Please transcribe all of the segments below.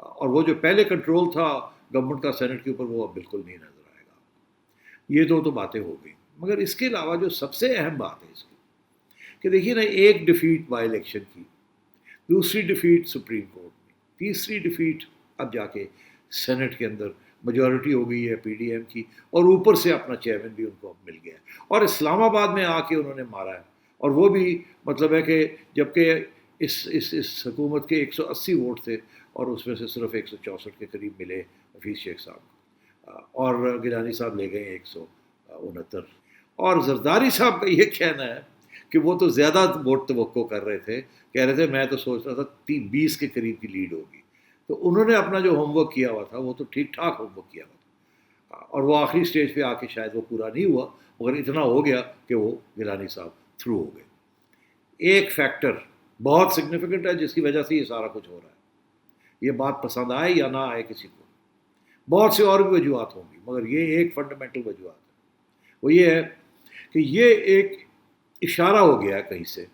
اور وہ جو پہلے کنٹرول تھا گورنمنٹ کا سینٹ کے اوپر وہ اب بالکل نہیں نظر آئے گا. یہ تو باتیں ہو گئی. مگر اس کے علاوہ جو سب سے اہم بات ہے اس کی کہ دیکھیے نا، ایک ڈیفیٹ بائی الیکشن کی، دوسری ڈیفیٹ سپریم کورٹ میں، تیسری ڈیفیٹ اب جا کے سینٹ کے اندر میجورٹی ہو گئی ہے پی ڈی ایم کی، اور اوپر سے اپنا چیئرمین بھی ان کو اب مل گیا ہے، اور اسلام آباد میں آ کے انہوں نے مارا ہے. اور وہ بھی مطلب ہے کہ جبکہ اس حکومت کے 180 ووٹ تھے اور اس میں سے صرف 164 کے قریب ملے حفیظ شیخ صاحب کو، اور گیلانی صاحب لے گئے 169. اور زرداری صاحب کا یہ کہنا ہے کہ وہ تو زیادہ ووٹ توقع کر رہے تھے، کہہ رہے تھے میں تو سوچ رہا تھا 20 کے قریب کی لیڈ ہوگی. تو انہوں نے اپنا جو ہوم ورک کیا ہوا تھا وہ تو ٹھیک ٹھاک ہوم ورک کیا ہوا تھا، اور وہ آخری سٹیج پہ آ کے شاید وہ پورا نہیں ہوا، مگر اتنا ہو گیا کہ وہ گیلانی صاحب تھرو ہو گئے. ایک فیکٹر بہت سگنیفیکنٹ ہے جس کی وجہ سے یہ سارا کچھ ہو رہا ہے، یہ بات پسند آئے یا نہ آئے کسی کو، بہت سے اور بھی وجوہات ہوں گی، مگر یہ ایک فنڈامنٹل وجوہات ہے. وہ یہ ہے کہ یہ ایک اشارہ ہو گیا ہے کہیں سے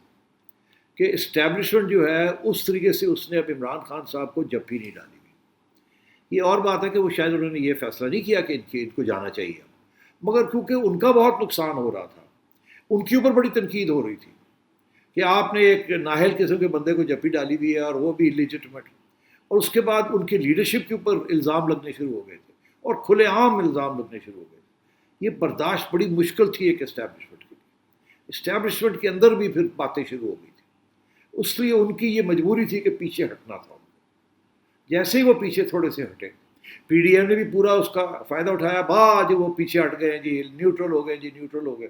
کہ اسٹیبلشمنٹ جو ہے اس طریقے سے اس نے اب عمران خان صاحب کو جپھی نہیں ڈالی ہوئی. یہ اور بات ہے کہ وہ شاید انہوں نے یہ فیصلہ نہیں کیا کہ ان کو جانا چاہیے، مگر کیونکہ ان کا بہت نقصان ہو رہا تھا، ان کے اوپر بڑی تنقید ہو رہی تھی کہ آپ نے ایک نااہل قسم کے بندے کو جپھی ڈالی ہوئی ہے اور وہ بھی لیجٹمیٹ، اور اس کے بعد ان کی لیڈرشپ کے اوپر الزام لگنے شروع ہو گئے تھے اور کھلے عام الزام لگنے شروع ہو گئے تھے. یہ برداشت بڑی مشکل تھی ایک اسٹیبلشمنٹ کے لیے. اسٹیبلشمنٹ کے اندر بھی پھر باتیں شروع ہو گئی تھی، اس لیے ان کی یہ مجبوری تھی کہ پیچھے ہٹنا تھا. جیسے ہی وہ پیچھے تھوڑے سے ہٹے، پی ڈی ایم نے بھی پورا اس کا فائدہ اٹھایا، جی وہ پیچھے ہٹ گئے جی، نیوٹرل ہو گئے جی، نیوٹرل ہو گئے.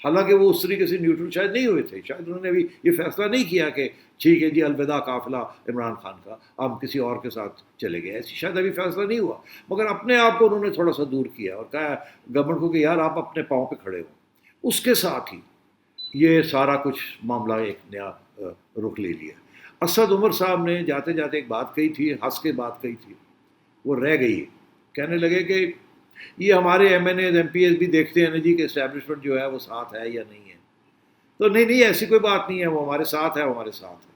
حالانکہ وہ اس طریقے سے نیوٹرل شاید نہیں ہوئے تھے، شاید انہوں نے بھی یہ فیصلہ نہیں کیا کہ ٹھیک ہے جی الوداع قافلہ عمران خان کا، ہم کسی اور کے ساتھ چلے گئے، ایسی شاید ابھی فیصلہ نہیں ہوا. مگر اپنے آپ کو انہوں نے تھوڑا سا دور کیا اور کہا گورنمنٹ کو کہ یار آپ اپنے پاؤں پہ کھڑے ہوں. اس کے ساتھ ہی یہ سارا کچھ معاملہ ایک نیا رخ لے لیا. اسد عمر صاحب نے جاتے جاتے ایک بات کہی تھی، ہنس کے بات کہی تھی، وہ رہ گئی. کہنے لگے کہ یہ ہمارے M N As M P As بھی دیکھتے ہیں نا جی کہ اسٹیبلشمنٹ جو ہے وہ ساتھ ہے یا نہیں ہے. تو نہیں ایسی کوئی بات نہیں ہے، وہ ہمارے ساتھ ہے، وہ ہمارے ساتھ ہے.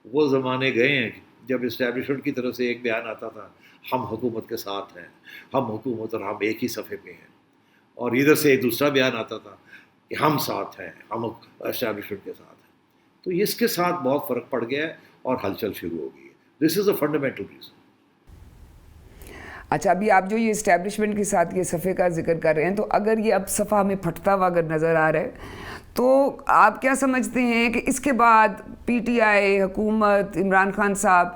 وہ زمانے گئے ہیں جب اسٹیبلشمنٹ کی طرف سے ایک بیان آتا تھا ہم حکومت کے ساتھ ہیں، ہم حکومت اور ہم ایک ہی صفحے پہ ہیں، اور ادھر سے ایک دوسرا بیان آتا تھا کہ ہم ساتھ ہیں، ہم اسٹیبلشمنٹ کے ساتھ ہیں. تو اس کے ساتھ بہت فرق پڑ گیا ہے اور ہلچل شروع ہو گئی ہے. دس از اے فنڈامنٹل ریزن. اچھا، ابھی آپ جو یہ اسٹیبلشمنٹ کے ساتھ یہ صفحے کا ذکر کر رہے ہیں، تو اگر یہ اب صفحہ ہمیں پھٹتا ہوا اگر نظر آ رہا ہے تو آپ کیا سمجھتے ہیں کہ اس کے بعد پی ٹی آئی حکومت عمران خان صاحب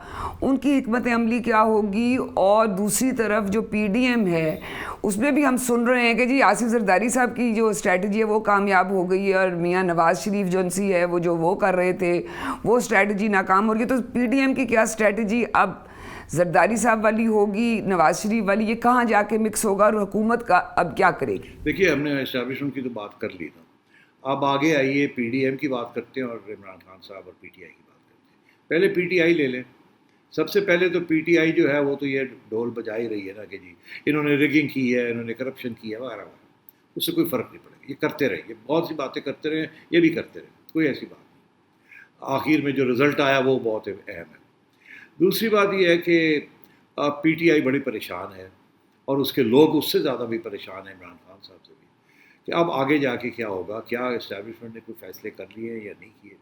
ان کی حکمت عملی کیا ہوگی؟ اور دوسری طرف جو پی ڈی ایم ہے اس میں بھی ہم سن رہے ہیں کہ جی آصف زرداری صاحب کی جو اسٹریٹجی ہے وہ کامیاب ہو گئی ہے، اور میاں نواز شریف جونسی ہے وہ کر رہے تھے وہ اسٹریٹجی ناکام ہو رہی ہے. تو پی ڈی ایم کی کیا اسٹریٹجی اب زرداری صاحب والی ہوگی، نواز شریف والی، یہ کہاں جا کے مکس ہوگا اور حکومت کا اب کیا کرے گی؟ دیکھیے ہم نے اسٹیبلشمنٹ کی تو بات کر لی نا، اب آگے آئیے پی ڈی ایم کی بات کرتے ہیں اور عمران خان صاحب اور پی ٹی آئی کی بات کرتے ہیں. پہلے پی ٹی آئی لے لیں. سب سے پہلے تو پی ٹی آئی جو ہے وہ تو یہ ڈھول بجا ہی رہی ہے نا کہ جی انہوں نے ریگنگ کی ہے، انہوں نے کرپشن کی ہے وغیرہ وغیرہ. اس سے کوئی فرق نہیں پڑے گا، یہ کرتے رہے، یہ بہت سی باتیں کرتے رہے، یہ بھی کرتے رہے، کوئی ایسی بات نہیں. آخر میں جو رزلٹ آیا وہ بہت اہم ہے. دوسری بات یہ ہے کہ پی ٹی آئی بڑی پریشان ہے اور اس کے لوگ اس سے زیادہ بھی پریشان ہیں عمران خان صاحب سے بھی کہ اب آگے جا کے کیا ہوگا، کیا اسٹیبلشمنٹ نے کوئی فیصلے کر لیے ہیں یا نہیں کیے،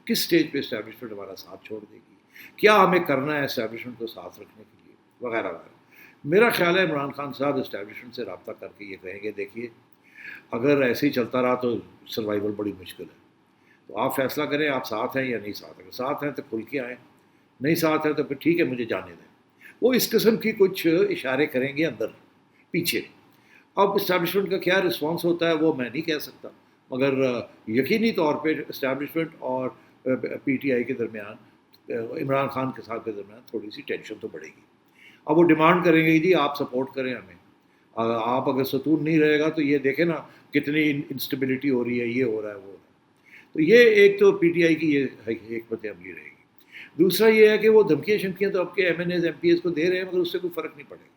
کس سٹیج پہ اسٹیبلشمنٹ ہمارا ساتھ چھوڑ دے گی، کیا ہمیں کرنا ہے اسٹیبلشمنٹ کو ساتھ رکھنے کے لیے وغیرہ وغیرہ. میرا خیال ہے عمران خان صاحب اسٹیبلشمنٹ سے رابطہ کر کے یہ کہیں گے دیکھیے اگر ایسے ہی چلتا رہا تو سروائیول بڑی مشکل ہے، تو آپ فیصلہ کریں آپ ساتھ ہیں یا نہیں ساتھ ہیں. ساتھ ہیں تو کھل کے آئیں، نہیں ساتھ ہیں تو پھر ٹھیک ہے مجھے جانے دیں. وہ اس قسم کی کچھ اشارے کریں گے اندر پیچھے. اب اسٹیبلشمنٹ کا کیا رسپانس ہوتا ہے وہ میں نہیں کہہ سکتا، مگر یقینی طور پہ اسٹیبلشمنٹ اور پی ٹی آئی کے درمیان، عمران خان کے ساتھ کے درمیان تھوڑی سی ٹینشن تو بڑھے گی. اب وہ ڈیمانڈ کریں گے جی آپ سپورٹ کریں ہمیں، آپ اگر ستون نہیں رہے گا تو یہ دیکھیں نا کتنی انسٹیبلٹی ہو رہی ہے، یہ ہو رہا ہے وہ ہو رہا ہے. تو یہ ایک تو پی ٹی آئی کی یہ حکمت عملی رہے گی. دوسرا یہ ہے کہ وہ دھمکیاں شمکیاں تو آپ کے M N As M P As کو دے رہے ہیں مگر اس سے کوئی فرق نہیں پڑے گا.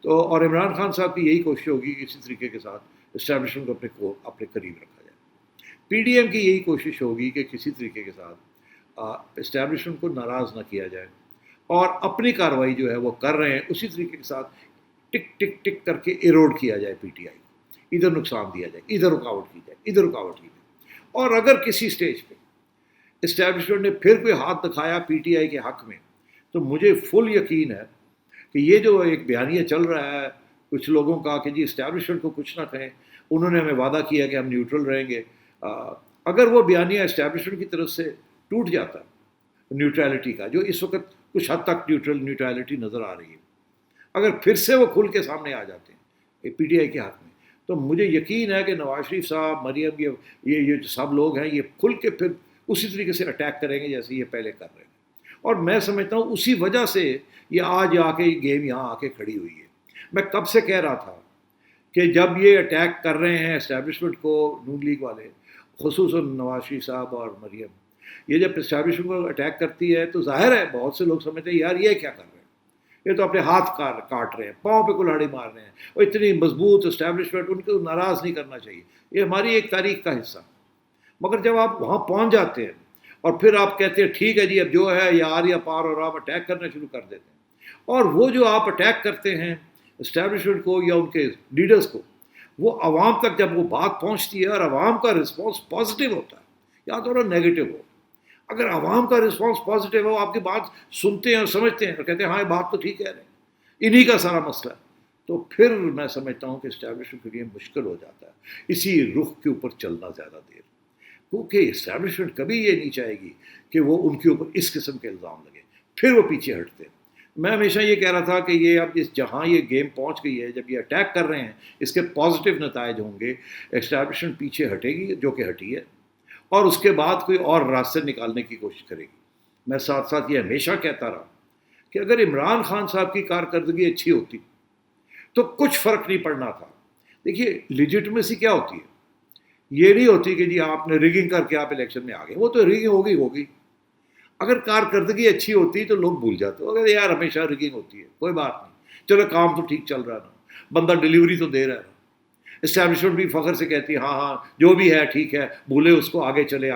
تو اور عمران خان صاحب کی یہی کوشش ہوگی کہ اسی طریقے کے ساتھ اسٹیبلشمنٹ کو اپنے قریب رکھا جائے. پی ڈی ایم کی یہی کوشش ہوگی کہ کسی طریقے کے ساتھ اسٹیبلشمنٹ کو ناراض نہ کیا جائے اور اپنی کارروائی جو ہے وہ کر رہے ہیں، اسی طریقے کے ساتھ ٹک ٹک ٹک کر کے ایروڈ کیا جائے پی ٹی آئی کو، ادھر نقصان دیا جائے، ادھر رکاوٹ کی جائے، ادھر رکاوٹ کی جائے. اور اگر کسی سٹیج پہ اسٹیبلشمنٹ نے پھر کوئی ہاتھ دکھایا پی ٹی آئی کے حق میں، تو مجھے فل یقین ہے کہ یہ جو ایک بیانیہ چل رہا ہے کچھ لوگوں کا کہ جی اسٹیبلشمنٹ کو کچھ نہ کہیں، انہوں نے ہمیں وعدہ کیا کہ ہم نیوٹرل رہیں گے، اگر وہ بیانیہ اسٹیبلشمنٹ کی طرف سے ٹوٹ جاتا نیوٹرلٹی کا، جو اس وقت کچھ حد تک نیوٹرلٹی نظر آ رہی ہے، اگر پھر سے وہ کھل کے سامنے آ جاتے ہیں پی ٹی آئی کے حق میں، تو مجھے یقین ہے کہ نواز شریف صاحب، مریم، یہ جو سب لوگ ہیں، یہ کھل کے پھر اسی طریقے سے اٹیک کریں گے جیسے یہ پہلے کر رہے ہیں. اور میں سمجھتا ہوں اسی وجہ سے یہ آج آ کے یہ گیم یہاں آ کے کھڑی ہوئی ہے. میں کب سے کہہ رہا تھا کہ جب یہ اٹیک کر رہے ہیں اسٹیبلشمنٹ کو نون لیگ والے، خصوصاً نواز شریف صاحب اور مریم، یہ جب اسٹیبلشمنٹ کو اٹیک کرتی ہے تو ظاہر ہے بہت سے لوگ سمجھتے ہیں یار یہ کیا کر رہے ہیں، یہ تو اپنے ہاتھ کاٹ رہے ہیں، پاؤں پہ کلہاڑی مار رہے ہیں، اور اتنی مضبوط اسٹیبلشمنٹ، ان کو ناراض نہیں کرنا چاہیے، یہ ہماری ایک تاریخ کا حصہ. مگر جب آپ وہاں پہنچ جاتے ہیں اور پھر آپ کہتے ہیں ٹھیک ہے جی اب جو ہے یا آر یا پار، اور آپ اٹیک کرنا شروع کر دیتے ہیں، اور وہ جو آپ اٹیک کرتے ہیں اسٹیبلشمنٹ کو یا ان کے لیڈرز کو، وہ عوام تک جب وہ بات پہنچتی ہے اور عوام کا رسپانس پازیٹیو ہوتا ہے یا تو نیگیٹو ہو، اگر عوام کا رسپانس پازیٹیو ہو، آپ کی بات سنتے ہیں اور سمجھتے ہیں اور کہتے ہیں ہاں یہ بات تو ٹھیک ہے، انہی کا سارا مسئلہ ہے، تو پھر میں سمجھتا ہوں کہ اسٹیبلشمنٹ کے لیے مشکل ہو جاتا ہے اسی رخ کے اوپر چلنا زیادہ دیر، کیونکہ اسٹیبلشمنٹ کبھی یہ نہیں چاہے گی کہ وہ ان کے اوپر اس قسم کے الزام لگے، پھر وہ پیچھے ہٹتے ہیں. میں ہمیشہ یہ کہہ رہا تھا کہ یہ اب جہاں یہ گیم پہنچ گئی ہے، جب یہ اٹیک کر رہے ہیں، اس کے پازیٹیو نتائج ہوں گے، اسٹیبلشمنٹ پیچھے ہٹے گی جو کہ ہٹی ہے، اور اس کے بعد کوئی اور راستے نکالنے کی کوشش کرے گی. میں ساتھ ساتھ یہ ہمیشہ کہتا رہا کہ اگر عمران خان صاحب کی کارکردگی اچھی ہوتی تو کچھ فرق نہیں پڑنا تھا. دیکھیے لیجٹمیسی کیا ہوتی ہے، یہ نہیں ہوتی کہ جی آپ نے ریگنگ کر کے آپ الیکشن میں آ گئے، وہ تو ریگنگ ہوگی. اگر کارکردگی اچھی ہوتی تو لوگ بھول جاتے، اگر یار ہمیشہ ریگنگ ہوتی ہے کوئی بات نہیں، چلو کام تو ٹھیک چل رہا نا، بندہ ڈیلیوری تو دے رہا ہے. اسٹیبلشمنٹ بھی فخر سے کہتی ہے ہاں جو بھی ہے ٹھیک ہے، بھولے اس کو، آگے چلے.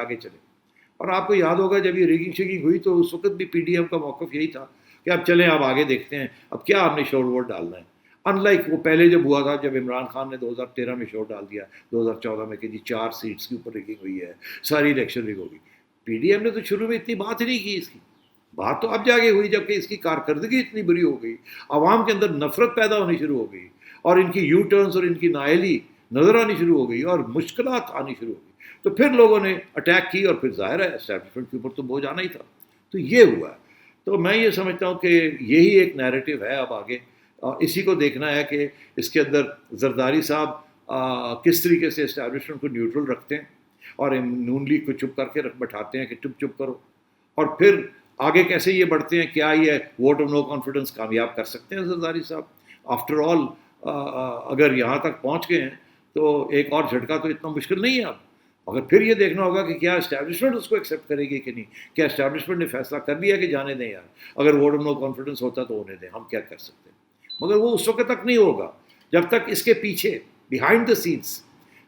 اور آپ کو یاد ہوگا جب یہ ریگنگ شیگنگ ہوئی تو اس وقت بھی پی ڈی ایم کا موقف یہی تھا کہ اب چلیں اب آگے دیکھتے ہیں، اب کیا ہم نے شور ووٹ ڈالنا ہے. ان لائک وہ پہلے جب ہوا تھا، جب عمران خان نے 2013 میں شور ڈال دیا، 2014 میں کہ جی 4 سیٹس کے اوپر ریگنگ ہوئی ہے، ساری الیکشن ریگ ہوگی. پی ڈی ایم نے تو شروع میں اتنی بات ہی نہیں کی، اس کی بات تو اب جا کے ہوئی جب کہ اس کی کارکردگی اتنی بری ہو گئی، عوام کے اندر نفرت پیدا ہونی شروع ہو گئی، اور ان کی یو ٹرنز اور ان کی نااہلی نظر آنی شروع ہو گئی اور مشکلات آنی شروع ہو گئی. تو پھر لوگوں نے اٹیک کی اور پھر ظاہر ہے اسٹیبلشمنٹ کے اوپر تو بوجھ آنا ہی تھا. تو یہ ہوا ہے. تو میں یہ سمجھتا ہوں کہ یہی ایک نیریٹو ہے اب آگے، اسی کو دیکھنا ہے کہ اس کے اندر زرداری صاحب کس طریقے سے اسٹیبلشمنٹ کو نیوٹرل رکھتے ہیں اور نون لیگ کو چپ کر کے بٹھاتے ہیں کہ چپ کرو، اور پھر آگے کیسے یہ بڑھتے ہیں. کیا یہ ووٹ آف نو کانفیڈنس کامیاب کر سکتے ہیں زرداری صاحب؟ آفٹر آل اگر یہاں تک پہنچ گئے ہیں تو ایک اور جھٹکا تو اتنا مشکل نہیں ہے اب. مگر پھر یہ دیکھنا ہوگا کہ کیا اسٹیبلشمنٹ اس کو ایکسیپٹ کرے گی کہ نہیں. کیا اسٹیبلشمنٹ نے فیصلہ کر لیا کہ جانے دیں یار، اگر ووٹ آف نو کانفیڈنس ہوتا تو ہونے دیں، ہم کیا کر سکتے ہیں. مگر وہ اس وقت تک نہیں ہوگا جب تک اس کے پیچھے behind the sense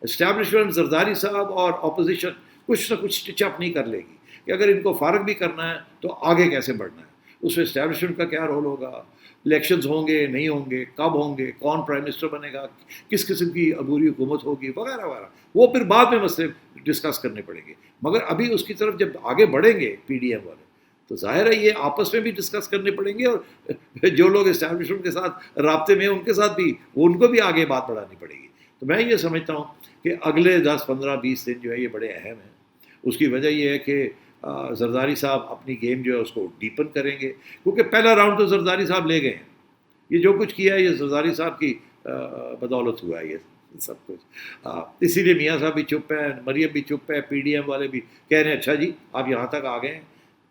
establishment, Zardari صاحب اور اپوزیشن کچھ نہ کچھ اسٹچ اپ نہیں کر لے گی کہ اگر ان کو فارغ بھی کرنا ہے تو آگے کیسے بڑھنا ہے. اس میں اسٹیبلشمنٹ کا کیا رول ہوگا، الیکشنز ہوں گے نہیں ہوں گے، کب ہوں گے، کون پرائم منسٹر بنے گا، کس قسم کی عبوری حکومت ہوگی، وغیرہ وغیرہ، وہ پھر بعد میں مسئلے ڈسکس کرنے پڑیں گے. مگر ابھی اس کی طرف جب آگے بڑھیں گے پی ڈی ایم والے تو ظاہر ہے یہ آپس میں بھی ڈسکس کرنے پڑیں گے، اور جو لوگ اسٹیبلشمنٹ کے ساتھ رابطے میں ان کے ساتھ بھی ان کو بھی آگے بات بڑھانی پڑے گی. تو میں یہ سمجھتا ہوں کہ اگلے 10 15 20 دن جو ہے یہ بڑے اہم ہیں. اس کی وجہ یہ ہے کہ زرداری صاحب اپنی گیم جو ہے اس کو ڈیپن کریں گے، کیونکہ پہلا راؤنڈ تو زرداری صاحب لے گئے ہیں. یہ جو کچھ کیا ہے یہ زرداری صاحب کی بدولت ہوا ہے یہ سب کچھ. اسی لیے میاں صاحب بھی چپ ہیں، مریم بھی چپ ہے، پی ڈی ایم والے بھی کہہ رہے ہیں اچھا جی آپ یہاں تک آ گئے ہیں،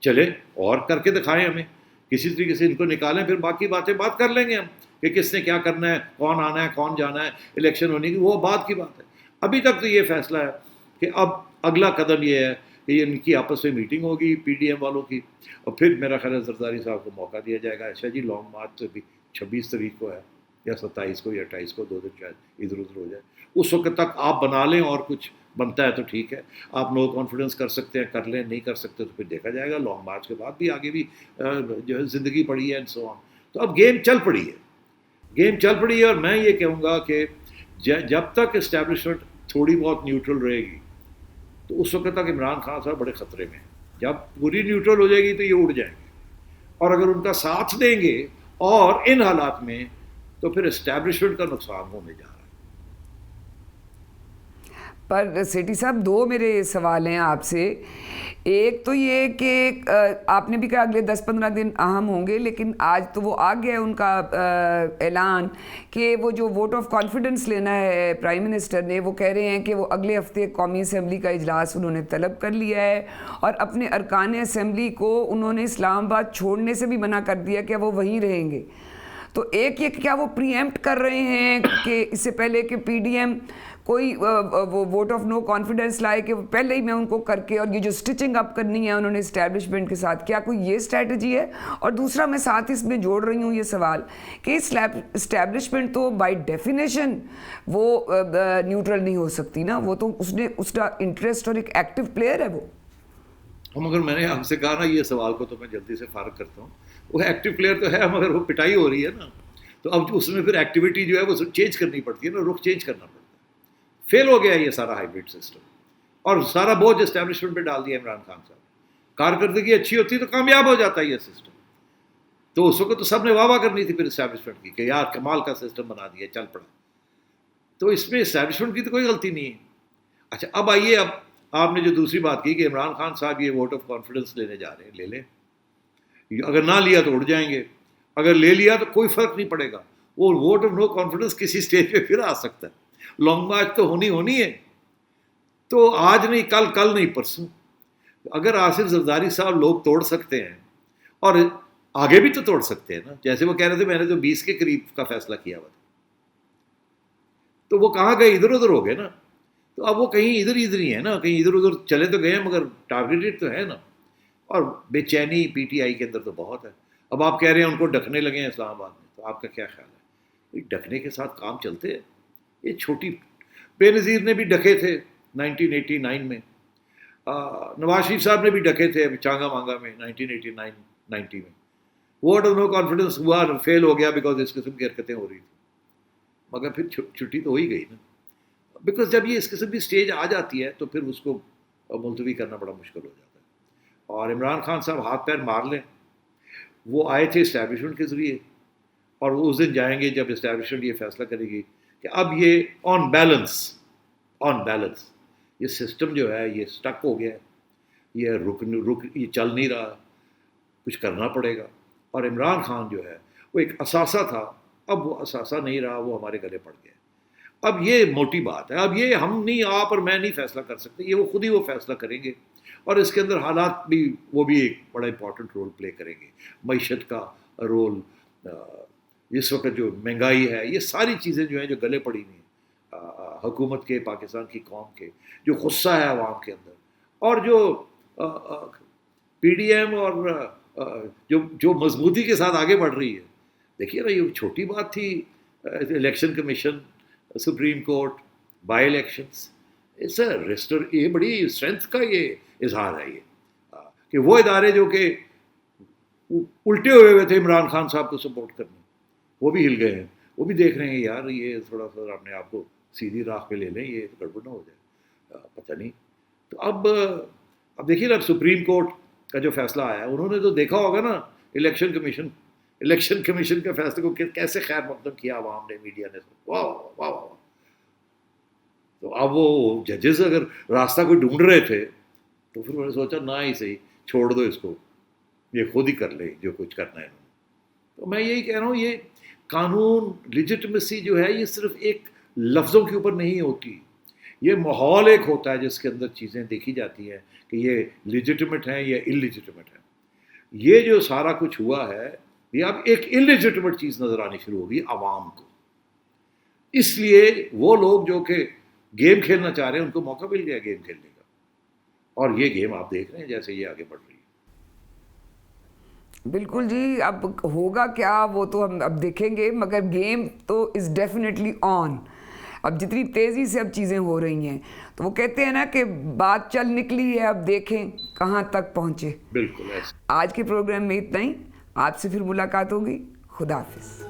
چلے اور کر کے دکھائیں ہمیں، کسی طریقے سے ان کو نکالیں، پھر باقی باتیں بات کر لیں گے ہم کہ کس نے کیا کرنا ہے، کون آنا ہے کون جانا ہے الیکشن ہونے کی، وہ بعد کی بات ہے. ابھی تک تو یہ فیصلہ ہے کہ اب اگلا قدم یہ ہے کہ ان کی آپس میں میٹنگ ہوگی پی ڈی ایم والوں کی، اور پھر میرا خیال ہے زرداری صاحب کو موقع دیا جائے گا. اچھا جی لانگ مارچ تو بھی 26 تاریخ کو ہے، یا 27 کو یا 28 کو 2 دن شاید ادھر ادھر ہو جائے. اس وقت تک آپ بنا لیں اور کچھ بنتا ہے تو ٹھیک ہے, آپ نو کانفیڈنس کر سکتے ہیں کر لیں, نہیں کر سکتے تو پھر دیکھا جائے گا. لانگ مارچ کے بعد بھی آگے بھی جو ہے زندگی پڑی ہے اینڈ سو آن. تو اب گیم چل پڑی ہے, اور میں یہ کہوں گا کہ جب تک اسٹیبلشمنٹ تھوڑی بہت نیوٹرل رہے گی تو اس وقت تک عمران خان صاحب بڑے خطرے میں ہیں. جب پوری نیوٹرل ہو جائے گی تو یہ اڑ جائیں گے, اور اگر ان کا ساتھ دیں گے اور ان حالات میں تو پھر اسٹیبلشمنٹ کا نقصان ہونے جا رہا ہے. پر سیٹھی صاحب 2 میرے سوال ہیں آپ سے. ایک تو یہ کہ آپ نے بھی کہا اگلے 10-15 دن اہم ہوں گے, لیکن آج تو وہ آ گیا ان کا اعلان کہ وہ جو ووٹ آف کانفیڈنس لینا ہے پرائم منسٹر نے, وہ کہہ رہے ہیں کہ وہ اگلے ہفتے قومی اسمبلی کا اجلاس انہوں نے طلب کر لیا ہے, اور اپنے ارکان اسمبلی کو انہوں نے اسلام آباد چھوڑنے سے بھی منع کر دیا کہ وہ وہیں رہیں گے. تو ایک یہ کیا وہ پری ایمپٹ کر رہے ہیں کہ اس سے پہلے کہ پی ڈی ایم کوئی وہ ووٹ آف نو کانفیڈنس لائے کہ پہلے ہی میں ان کو کر کے, اور یہ جو اسٹچنگ اپ کرنی ہے انہوں نے اسٹیبلشمنٹ کے ساتھ, کیا کوئی یہ اسٹریٹجی ہے؟ اور دوسرا میں ساتھ اس میں جوڑ رہی ہوں یہ سوال کہ اسٹیبلشمنٹ تو بائی ڈیفینیشن وہ نیوٹرل نہیں ہو سکتی نا, وہ تو اس کا انٹرسٹ اور ایک ایکٹیو پلیئر ہے وہ. مگر میں نے ہم سے کہا نا یہ سوال کو تو میں جلدی سے فارغ کرتا ہوں. وہ ایکٹیو پلیئر تو ہے مگر وہ پٹائی ہو رہی ہے نا, تو اب اس میں پھر ایکٹیویٹی جو ہے وہ چینج کرنی پڑتی ہے نا, رخ چینج کرنا پڑتا ہے. فیل ہو گیا یہ سارا ہائیبرڈ سسٹم, اور سارا بوجھ اسٹیبلشمنٹ پہ ڈال دیا عمران خان صاحب. کارکردگی اچھی ہوتی تو کامیاب ہو جاتا ہے یہ سسٹم. تو اس وقت تو سب نے واہ واہ کرنی تھی پھر اسٹیبلشمنٹ کی کہ یار کمال کا سسٹم بنا دیا, چل پڑا. تو اس میں اسٹیبلشمنٹ کی تو کوئی غلطی نہیں ہے. اچھا اب آئیے, اب آپ نے جو دوسری بات کی کہ عمران خان صاحب یہ ووٹ آف کانفیڈنس لینے جا رہے ہیں, لے لیں. اگر نہ لیا تو اڑ جائیں گے, اگر لے لیا تو کوئی فرق نہیں پڑے گا. وہ ووٹ آف نو کانفیڈنس کسی اسٹیج پہ پھر آ سکتا ہے. لانگ مارچ تو ہونی ہے, تو آج نہیں کل نہیں پرسوں. اگر آصف زرداری صاحب لوگ توڑ سکتے ہیں اور آگے بھی تو توڑ سکتے ہیں نا. جیسے وہ کہہ رہے تھے میں نے تو 20 کے قریب کا فیصلہ کیا ہوا تھا, تو وہ کہاں گئے, ادھر ادھر ہو گئے نا. تو اب وہ کہیں ادھر ہی ہیں نا, کہیں ادھر ادھر چلے تو گئے ہیں مگر ٹارگیٹڈ تو ہے نا. اور بے چینی پی ٹی آئی کے اندر تو بہت ہے. اب آپ کہہ رہے ہیں ان کو ڈھکنے لگے ہیں اسلام آباد میں, تو آپ کا کیا خیال ہے؟ ڈھکنے کے ساتھ کام چلتے ہیں. یہ چھوٹی بے نظیر نے بھی ڈھکے تھے 1989 میں, نواز شریف صاحب نے بھی ڈھکے تھے چانگا مانگا میں 1989-90 میں. ووٹ آف نو کانفیڈنس ہوا, فیل ہو گیا بیکاز اس قسم کی حرکتیں ہو رہی تھیں. مگر پھر چھٹی تو ہو ہی گئی نا, بیکاز جب یہ اس قسم کی اسٹیج آ جاتی ہے تو پھر اس کو ملتوی کرنا بڑا مشکل ہو جاتا ہے. اور عمران خان صاحب ہاتھ پیر مار لیں. وہ آئے تھے اسٹیبلشمنٹ کے ذریعے, اور وہ اس دن جائیں گے جب اسٹیبلشمنٹ یہ فیصلہ کرے گی کہ اب یہ آن بیلنس یہ سسٹم جو ہے یہ سٹک ہو گیا ہے, یہ چل نہیں رہا, کچھ کرنا پڑے گا. اور عمران خان جو ہے وہ ایک اثاثہ تھا, اب وہ اثاثہ نہیں رہا, وہ ہمارے گلے پڑ گیا. اب یہ موٹی بات ہے, اب یہ ہم نہیں, آپ اور میں نہیں فیصلہ کر سکتے, یہ وہ خود ہی وہ فیصلہ کریں گے. اور اس کے اندر حالات بھی وہ بھی ایک بڑا امپورٹنٹ رول پلے کریں گے. معیشت کا رول, اس وقت جو مہنگائی ہے, یہ ساری چیزیں جو ہیں جو گلے پڑی ہوئی ہیں حکومت کے, پاکستان کی قوم کے, جو غصہ ہے عوام کے اندر, اور جو پی ڈی ایم اور جو مضبوطی کے ساتھ آگے بڑھ رہی ہے. دیکھیے نا, یہ چھوٹی بات تھی election commission, supreme court, by elections, یہ بڑی اسٹرینتھ کا یہ اظہار ہے یہ کہ وہ ادارے جو کہ الٹے ہوئے تھے عمران خان صاحب کو سپورٹ کرنے, وہ بھی ہل گئے ہیں. وہ بھی دیکھ رہے ہیں یار یہ تھوڑا سا اپنے آپ کو سیدھی راہ پہ لے لیں, یہ گڑبڑ نہ ہو جائے, پتہ نہیں. تو اب دیکھیے نا, سپریم کورٹ کا جو فیصلہ آیا, انہوں نے تو دیکھا ہوگا نا الیکشن کمیشن کے فیصلے کو کیسے خیر مقدم کیا عوام نے, میڈیا نے. واہ واہ واہ. تو اب وہ ججز اگر راستہ کوئی ڈھونڈ رہے تھے تو پھر میں نے سوچا نہ ہی صحیح, چھوڑ دو اس کو, یہ خود ہی کر لے جو کچھ کرنا ہے. تو میں یہی کہہ رہا ہوں, یہ قانون لیجٹمیسی جو ہے یہ صرف ایک لفظوں کے اوپر نہیں ہوتی, یہ ماحول ایک ہوتا ہے جس کے اندر چیزیں دیکھی جاتی ہیں کہ یہ لیجٹمیٹ ہیں یا انلیجٹمیٹ ہیں. یہ جو سارا کچھ ہوا ہے یہ اب ایک انلیجٹمیٹ چیز نظر آنی شروع ہوگی عوام کو. اس لیے وہ لوگ جو کہ گیم کھیلنا چاہ رہے ہیں ان کو موقع مل گیا گیم کھیلنے کا, اور یہ گیم آپ دیکھ رہے ہیں جیسے یہ آگے بڑھ رہی ہے. بالکل جی. اب ہوگا کیا وہ تو ہم اب دیکھیں گے, مگر گیم تو از ڈیفینیٹلی آن. اب جتنی تیزی سے اب چیزیں ہو رہی ہیں تو وہ کہتے ہیں نا کہ بات چل نکلی ہے, اب دیکھیں کہاں تک پہنچے. بالکل ایسا. آج کے پروگرام میں اتنا ہی. آپ سے پھر ملاقات ہوگی. خدا حافظ.